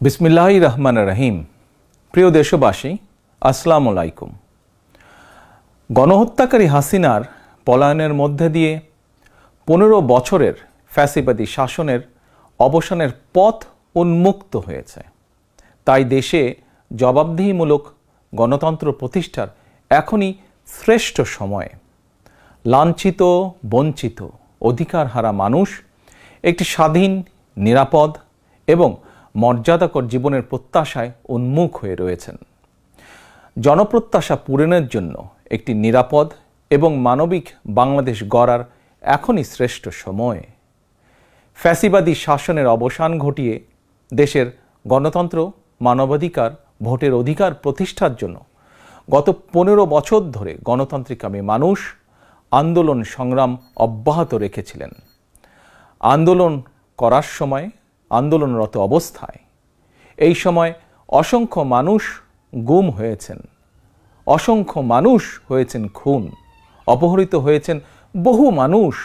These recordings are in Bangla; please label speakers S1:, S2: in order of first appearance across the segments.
S1: বিসমিল্লাহির রহমানির রহিম। প্রিয় দেশবাসী, আসসালামু আলাইকুম। গণহত্যাকারী হাসিনার পলায়নের মধ্যে দিয়ে 15 বছরের ফ্যাসিবাদী শাসনের অবসানের পথ উন্মুক্ত হয়েছে। তাই দেশে জবাবদিহিমূলক গণতন্ত্র প্রতিষ্ঠার এখনই শ্রেষ্ঠ সময়। লাঞ্ছিত, বঞ্চিত, অধিকারহারা মানুষ একটি স্বাধীন, নিরাপদ এবং মর্যাদাকর জীবনের প্রত্যাশায় উন্মুখ হয়ে রয়েছেন। জনপ্রত্যাশা পূরণের জন্য একটি নিরাপদ এবং মানবিক বাংলাদেশ গড়ার এখনই শ্রেষ্ঠ সময়। ফ্যাসিবাদী শাসনের অবসান ঘটিয়ে দেশের গণতন্ত্র, মানবাধিকার, ভোটের অধিকার প্রতিষ্ঠার জন্য গত 15 বছর ধরে গণতান্ত্রিকামী মানুষ আন্দোলন সংগ্রাম অব্যাহত রেখেছিলেন। আন্দোলন করার সময়, আন্দোলনরত অবস্থায় এই সময় অসংখ্য মানুষ গুম হয়েছেন, অসংখ্য মানুষ হয়েছেন খুন, অপহৃত হয়েছেন বহু মানুষ,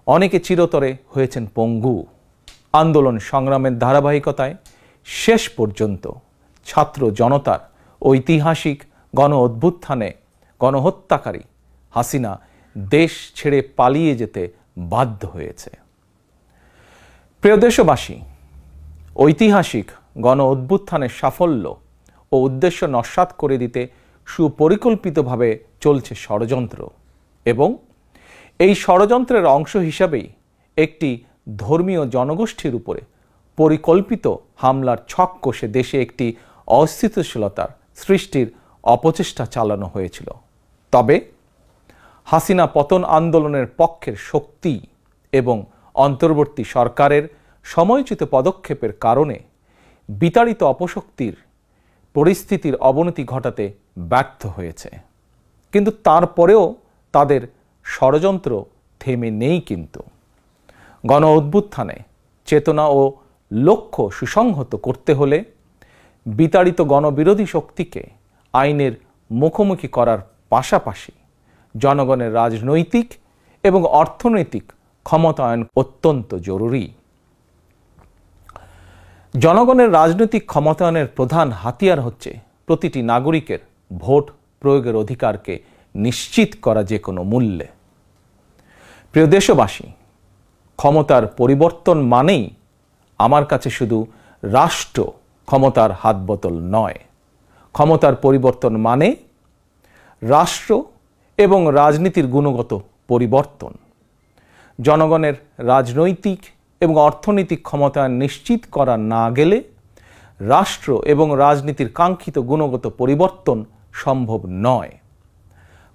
S1: অনেকে চিরতরে হয়েছেন পঙ্গু। আন্দোলন সংগ্রামের ধারাবাহিকতায় শেষ পর্যন্ত ছাত্র জনতার ঐতিহাসিক গণ অভ্যুত্থানে গণহত্যাকারী হাসিনা দেশ ছেড়ে পালিয়ে যেতে বাধ্য হয়েছে। প্রিয় দেশবাসী, ঐতিহাসিক গণ অভ্যুত্থানের সাফল্য ও উদ্দেশ্য নস্যাৎ করে দিতে সুপরিকল্পিতভাবে চলছে ষড়যন্ত্র, এবং এই ষড়যন্ত্রের অংশ হিসাবেই একটি ধর্মীয় জনগোষ্ঠীর উপরে পরিকল্পিত হামলার ছক কষে দেশে একটি অস্থিতিশীলতার সৃষ্টির অপচেষ্টা চালানো হয়েছিল। তবে হাসিনা পতন আন্দোলনের পক্ষের শক্তি এবং অন্তর্বর্তী সরকারের সময়োচিত পদক্ষেপের কারণে বিতাড়িত অপশক্তির পরিস্থিতির অবনতি ঘটাতে ব্যর্থ হয়েছে। কিন্তু তারপরেও তাদের ষড়যন্ত্র থেমে নেই। কিন্তু গণ অভ্যুত্থানে চেতনা ও লক্ষ্য সুসংহত করতে হলে বিতাড়িত গণবিরোধী শক্তিকে আইনের মুখোমুখি করার পাশাপাশি জনগণের রাজনৈতিক এবং অর্থনৈতিক ক্ষমতায়ন অত্যন্ত জরুরি। জনগণের রাজনৈতিক ক্ষমতায়নের প্রধান হাতিয়ার হচ্ছে প্রতিটি নাগরিকের ভোট প্রয়োগের অধিকারকে নিশ্চিত করা যে কোনো মূল্যে। প্রিয় দেশবাসী, ক্ষমতার পরিবর্তন মানেই আমার কাছে শুধু রাষ্ট্র ক্ষমতার হাতবোতল নয়। ক্ষমতার পরিবর্তন মানে রাষ্ট্র এবং রাজনীতির গুণগত পরিবর্তন। জনগণের রাজনৈতিক এবং অর্থনৈতিক ক্ষমতায়ন নিশ্চিত করা না গেলে রাষ্ট্র এবং রাজনীতির কাঙ্ক্ষিত গুণগত পরিবর্তন সম্ভব নয়।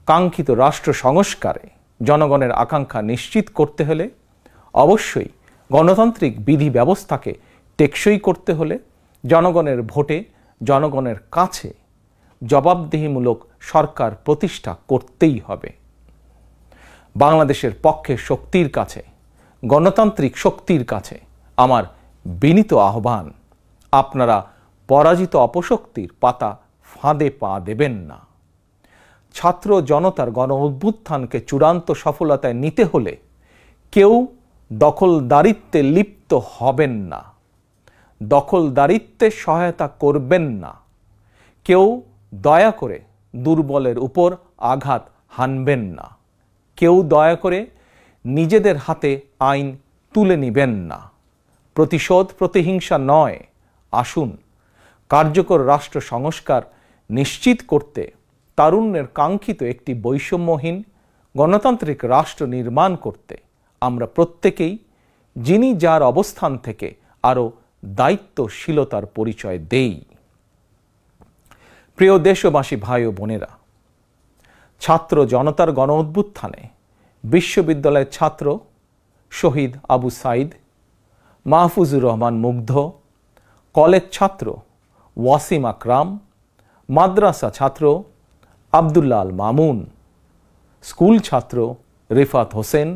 S1: কাঙ্ক্ষিত রাষ্ট্র সংস্কারে জনগণের আকাঙ্ক্ষা নিশ্চিত করতে হলে অবশ্যই গণতান্ত্রিক বিধি ব্যবস্থাকে টেকসই করতে হলে জনগণের ভোটে জনগণের কাছে জবাবদিহিমূলক সরকার প্রতিষ্ঠা করতেই হবে। বাংলাদেশের পক্ষের শক্তির কাছে, গণতান্ত্রিক শক্তির কাছে আমার বিনীত আহ্বান, আপনারা পরাজিত অপশক্তির পাতা ফাঁদে পা দেবেন না। ছাত্র জনতার গণ অভ্যুত্থানকে চূড়ান্ত সফলতায় নিতে হলে কেউ দখলদারিত্বে লিপ্ত হবেন না, দখলদারিত্বে সহায়তা করবেন না, কেউ দয়া করে দুর্বলের উপর আঘাত হানবেন না, কেউ দয়া করে নিজেদের হাতে আইন তুলে নিবেন না। প্রতিশোধ, প্রতিহিংসা নয়। আসুন কার্যকর রাষ্ট্র সংস্কার নিশ্চিত করতে তারুণ্যের কাঙ্ক্ষিত একটি বৈষম্যহীন গণতান্ত্রিক রাষ্ট্র নির্মাণ করতে আমরা প্রত্যেকেই যিনি যার অবস্থান থেকে আরও দায়িত্বশীলতার পরিচয় দেই। প্রিয় দেশবাসী, ভাই ও বোনেরা, ছাত্র জনতার গণ অভ্যুত্থানে বিশ্ববিদ্যালয়ের ছাত্র শহীদ আবু সাইদ, মাহফুজুর রহমান মুগ্ধ, কলেজ ছাত্র ওয়াসিম আকরাম, মাদ্রাসা ছাত্র আবদুল্লাহ আল মামুন, স্কুল ছাত্র রিফাত হোসেন,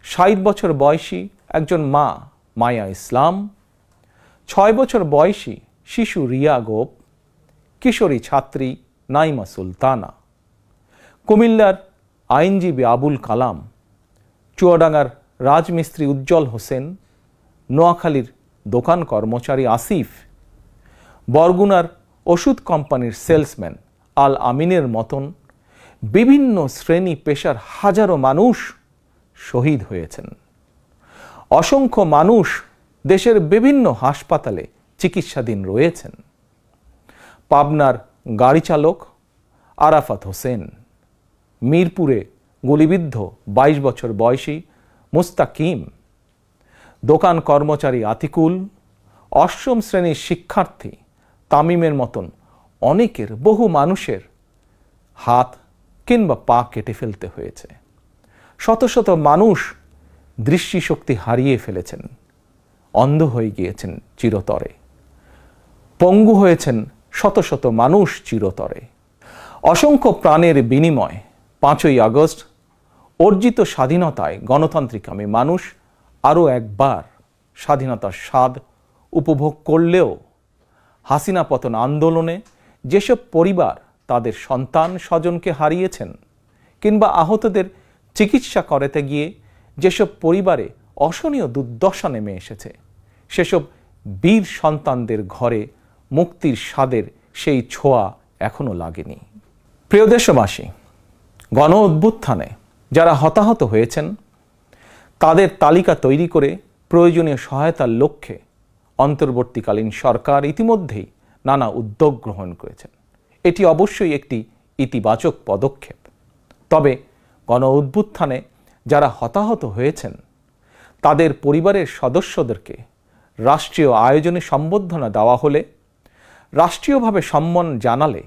S1: 60 বছর বয়সী একজন মা মায়া ইসলাম, 6 বছর বয়সী শিশু রিয়া গোপ, কিশোরী ছাত্রী নাইমা সুলতানা, কুমিল্লার আইনজীবী আবুল কালাম, চুয়াডাঙ্গার রাজমিস্ত্রি উজ্জ্বল হোসেন, নোয়াখালীর দোকান কর্মচারী আসিফ, বরগুনার ওষুধ কোম্পানির সেলসম্যান আল আমিনের মতন বিভিন্ন শ্রেণী পেশার হাজারো মানুষ শহীদ হয়েছেন। অসংখ্য মানুষ দেশের বিভিন্ন হাসপাতালে চিকিৎসাধীন রয়েছেন। পাবনার গাড়ি চালক আরাফাত হোসেন, মিরপুরে গুলিবিদ্ধ 22 বছর বয়সী মুস্তাকিম, দোকান কর্মচারী আতিকুল, অষ্টম শ্রেণীর শিক্ষার্থী তামিমের মতন অনেকের, বহু মানুষের হাত কিংবা পা কেটে ফেলতে হয়েছে। শত শত মানুষ দৃষ্টিশক্তি হারিয়ে ফেলেছেন, অন্ধ হয়ে গিয়েছেন চিরতরে, পঙ্গু হয়েছেন শত শত মানুষ চিরতরে। অসংখ্য প্রাণের বিনিময় 5ই আগস্ট অর্জিত স্বাধীনতায় গণতান্ত্রিকামী মানুষ আরও একবার স্বাধীনতার স্বাদ উপভোগ করলেও হাসিনা পতন আন্দোলনে যেসব পরিবার তাদের সন্তান স্বজনকে হারিয়েছেন কিংবা আহতদের চিকিৎসা করাতে গিয়ে যেসব পরিবারে অসহনীয় দুর্দশা নেমে এসেছে, সেসব বীর সন্তানদের ঘরে মুক্তির স্বাদের সেই ছোঁয়া এখনো লাগেনি। প্রিয় দেশবাসী, গণ অভ্যুত্থানে যারা হতাহত হয়েছেন তাদের তালিকা তৈরি করে প্রয়োজনীয় সহায়তার লক্ষ্যে অন্তর্বর্তীকালীন সরকার ইতিমধ্যেই নানা উদ্যোগ গ্রহণ করেছেন। এটি অবশ্যই একটি ইতিবাচক পদক্ষেপ। তবে গণ অভ্যুত্থানে যারা হতাহত হয়েছেন তাদের পরিবারের সদস্যদেরকে রাষ্ট্রীয় আয়োজনে সম্বর্ধনা দেওয়া হলে, রাষ্ট্রীয়ভাবে সম্মান জানালে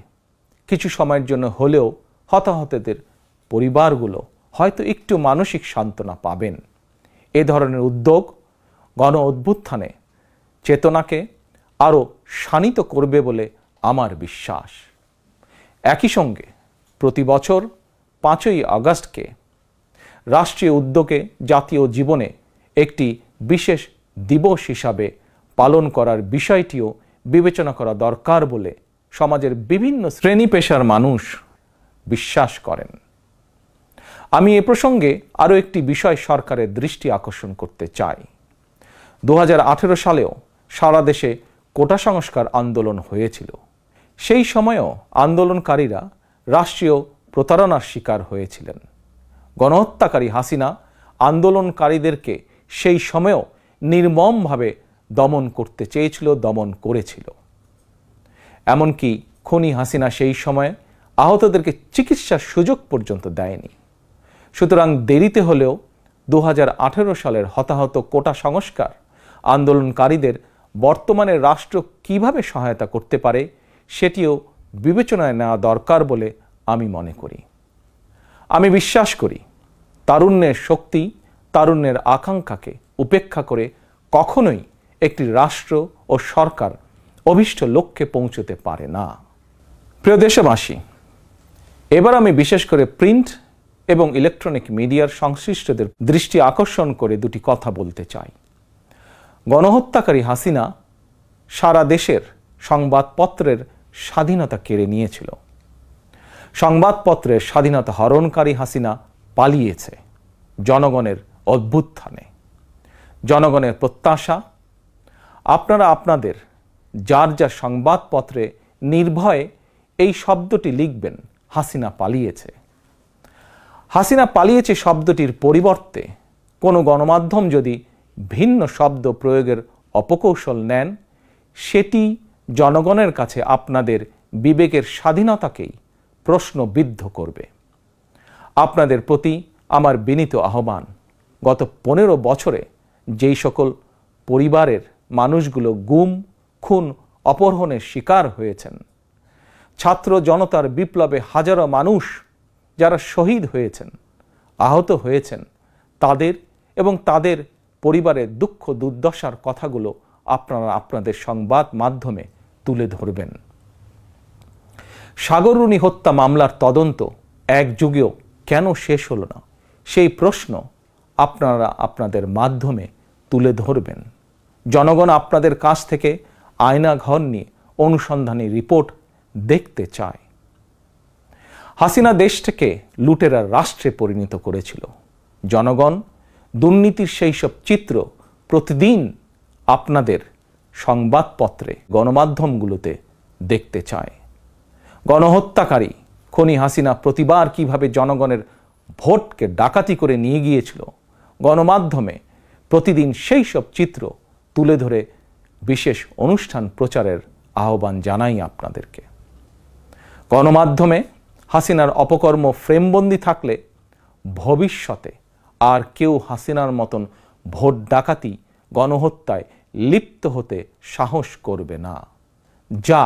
S1: কিছু সময়ের জন্য হলেও হতাহতদের পরিবারগুলো হয়তো একটু মানসিক সান্ত্বনা পাবেন। এ ধরনের উদ্যোগ গণ অভ্যুত্থানে চেতনাকে আরও শানিত করবে বলে আমার বিশ্বাস। একই সঙ্গে প্রতি বছর 5ই আগস্টকে রাষ্ট্রীয় উদ্যোগে জাতীয় জীবনে একটি বিশেষ দিবস হিসাবে পালন করার বিষয়টিও বিবেচনা করা দরকার বলে সমাজের বিভিন্ন শ্রেণী পেশার মানুষ বিশ্বাস করেন। আমি এ প্রসঙ্গে আরও একটি বিষয় সরকারের দৃষ্টি আকর্ষণ করতে চাই। 2018 সালেও সারা দেশে কোটা সংস্কার আন্দোলন হয়েছিল। সেই সময়েও আন্দোলনকারীরা রাষ্ট্রীয় প্রতারণার শিকার হয়েছিলেন। গণহত্যাকারী হাসিনা আন্দোলনকারীদেরকে সেই সময়েও নির্মমভাবে দমন করতে চেয়েছিল, দমন করেছিল। এমনকি খুনি হাসিনা সেই সময়ে আহতদেরকে চিকিৎসার সুযোগ পর্যন্ত দেয়নি। সুতরাং দেরিতে হলেও 2018 সালের হতাহত কোটা সংস্কার আন্দোলনকারীদের বর্তমানে রাষ্ট্র কিভাবে সহায়তা করতে পারে সেটিও বিবেচনায় নেওয়া দরকার বলে আমি মনে করি। আমি বিশ্বাস করি তারুণ্যের শক্তি, তারুণ্যের আকাঙ্ক্ষাকে উপেক্ষা করে কখনোই একটি রাষ্ট্র ও সরকার অভীষ্ট লক্ষ্যে পৌঁছতে পারে না। প্রিয় দেশবাসী, এবার আমি বিশেষ করে প্রিন্ট এবং ইলেকট্রনিক মিডিয়ার সংশ্লিষ্টদের দৃষ্টি আকর্ষণ করে দুটি কথা বলতে চাই। গণহত্যাকারী হাসিনা সারা দেশের সংবাদপত্রের স্বাধীনতা কেড়ে নিয়েছিল। সংবাদপত্রের স্বাধীনতা হরণকারী হাসিনা পালিয়েছে জনগণের অভ্যুত্থানে। জনগণের প্রত্যাশা, আপনারা আপনাদের যার যার সংবাদপত্রে নির্ভয়ে এই শব্দটি লিখবেন, হাসিনা পালিয়েছে। হাসিনা পালিয়েছে শব্দটির পরিবর্তে কোনো গণমাধ্যম যদি ভিন্ন শব্দ প্রয়োগের অপকৌশল নেন, সেটি জনগণের কাছে আপনাদের বিবেকের স্বাধীনতাকেই প্রশ্নবিদ্ধ করবে। আপনাদের প্রতি আমার বিনীত আহ্বান, গত 15 বছরে যেই সকল পরিবারের মানুষগুলো গুম, খুন, অপহরণের শিকার হয়েছেন, ছাত্র জনতার বিপ্লবে হাজারো মানুষ যারা শহীদ হয়েছেন, আহত হয়েছেন, তাদের এবং তাদের পরিবারের দুঃখ দুর্দশার কথাগুলো আপনারা আপনাদের সংবাদ মাধ্যমে তুলে ধরবেন। সাগররুনি হত্যা মামলার তদন্ত এক যুগেও কেন শেষ হলো না, সেই প্রশ্ন আপনারা আপনাদের মাধ্যমে তুলে ধরবেন। জনগণ আপনাদের কাছ থেকে আয়নাঘর নিয়ে অনুসন্ধানী রিপোর্ট দেখতে চায়। হাসিনা দেশটাকে লুটেরার রাষ্ট্রে পরিণত করেছিল। জনগণ দুর্নীতির সেই সব চিত্র প্রতিদিন আপনাদের সংবাদপত্রে গণমাধ্যমগুলোতে দেখতে চায়। গণহত্যাকারী খনি হাসিনা প্রতিবার কিভাবে জনগণের ভোটকে ডাকাতি করে নিয়ে গিয়েছিল, গণমাধ্যমে প্রতিদিন সেই সব চিত্র তুলে ধরে বিশেষ অনুষ্ঠান প্রচারের আহ্বান জানাই আপনাদেরকে। গণমাধ্যমে হাসিনার অপকর্ম ফ্রেমবন্দি থাকলে ভবিষ্যতে আর কেউ হাসিনার মতন ভোট ডাকাতি, গণহত্যায় লিপ্ত হতে সাহস করবে না, যা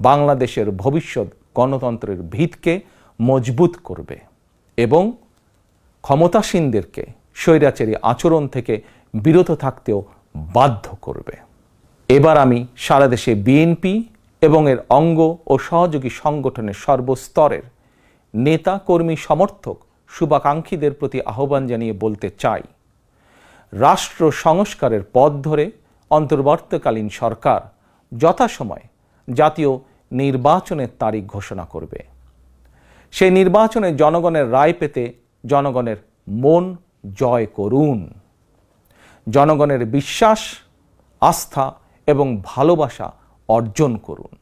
S1: বাংলাদেশের ভবিষ্যৎ গণতন্ত্রের ভিতকে মজবুত করবে এবং ক্ষমতাসীনদেরকে স্বৈরাচারী আচরণ থেকে বিরত থাকতেও বাধ্য করবে। এবার আমি সারা দেশে বিএনপি এবং এর অঙ্গ ও সহযোগী সংগঠনের সর্বস্তরের নেতা, কর্মী, সমর্থক, শুভাকাঙ্ক্ষীদের প্রতি আহ্বান জানিয়ে বলতে চাই, রাষ্ট্র সংস্কারের পথ ধরে অন্তর্বর্তীকালীন সরকার যথাসময়ে জাতীয় নির্বাচনের তারিখ ঘোষণা করবে। সেই নির্বাচনে জনগণের রায় পেতে জনগণের মন জয় করুন। জনগণের বিশ্বাস, আস্থা এবং ভালোবাসা অর্জন করুন।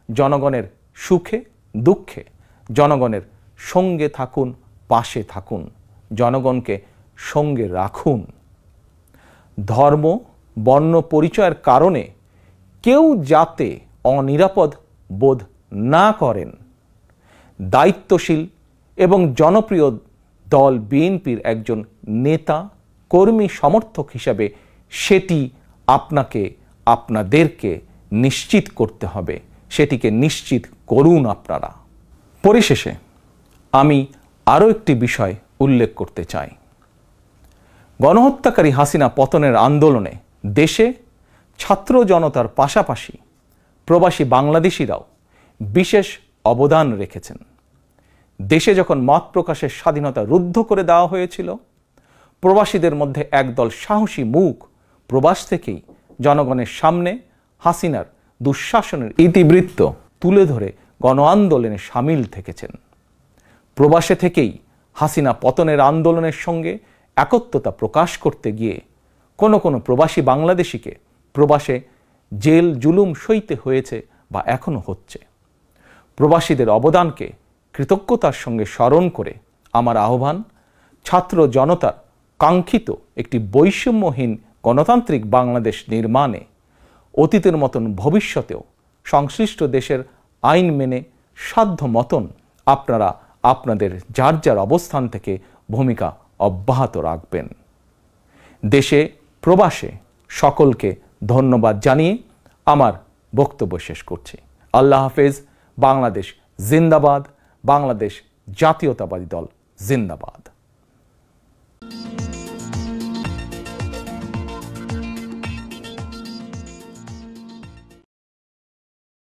S1: জনগণের সুখে দুঃখে জনগণের সঙ্গে থাকুন, পাশে থাকুন, জনগণকে সঙ্গে রাখুন। ধর্ম, বর্ণ পরিচয়ের কারণে কেউ যাতে অনিরাপদ বোধ না করেন, দায়িত্বশীল এবং জনপ্রিয় দল বিএনপির একজন নেতা, কর্মী, সমর্থক হিসাবে সেটি আপনাদেরকে নিশ্চিত করতে হবে। সেটিকে নিশ্চিত করুন আপনারা। পরিশেষে আমি আরও একটি বিষয় উল্লেখ করতে চাই। গণহত্যাকারী হাসিনা পতনের আন্দোলনে দেশে ছাত্র জনতার পাশাপাশি প্রবাসী বাংলাদেশিরাও বিশেষ অবদান রেখেছেন। দেশে যখন মত প্রকাশের স্বাধীনতা রুদ্ধ করে দেওয়া হয়েছিল, প্রবাসীদের মধ্যে একদল সাহসী মুখ প্রবাস থেকেই জনগণের সামনে হাসিনার দুঃশাসনের ইতিবৃত্ত তুলে ধরে গণ আন্দোলনে সামিল থেকেছেন। প্রবাসে থেকেই হাসিনা পতনের আন্দোলনের সঙ্গে একত্বতা প্রকাশ করতে গিয়ে কোনো প্রবাসী বাংলাদেশিকে প্রবাসে জেল জুলুম সইতে হয়েছে বা এখনো হচ্ছে। প্রবাসীদের অবদানকে কৃতজ্ঞতার সঙ্গে স্মরণ করে আমার আহ্বান, ছাত্র জনতার কাঙ্ক্ষিত একটি বৈষম্যহীন গণতান্ত্রিক বাংলাদেশ নির্মাণে অতীতের মতন ভবিষ্যতেও সংশ্লিষ্ট দেশের আইন মেনে সাধ্য মতন আপনারা আপনাদের যার যার অবস্থান থেকে ভূমিকা অব্যাহত রাখবেন। দেশে প্রবাসে সকলকে ধন্যবাদ জানিয়ে আমার বক্তব্য শেষ করছি। আল্লাহ হাফেজ। বাংলাদেশ জিন্দাবাদ। বাংলাদেশ জাতীয়তাবাদী দল জিন্দাবাদ।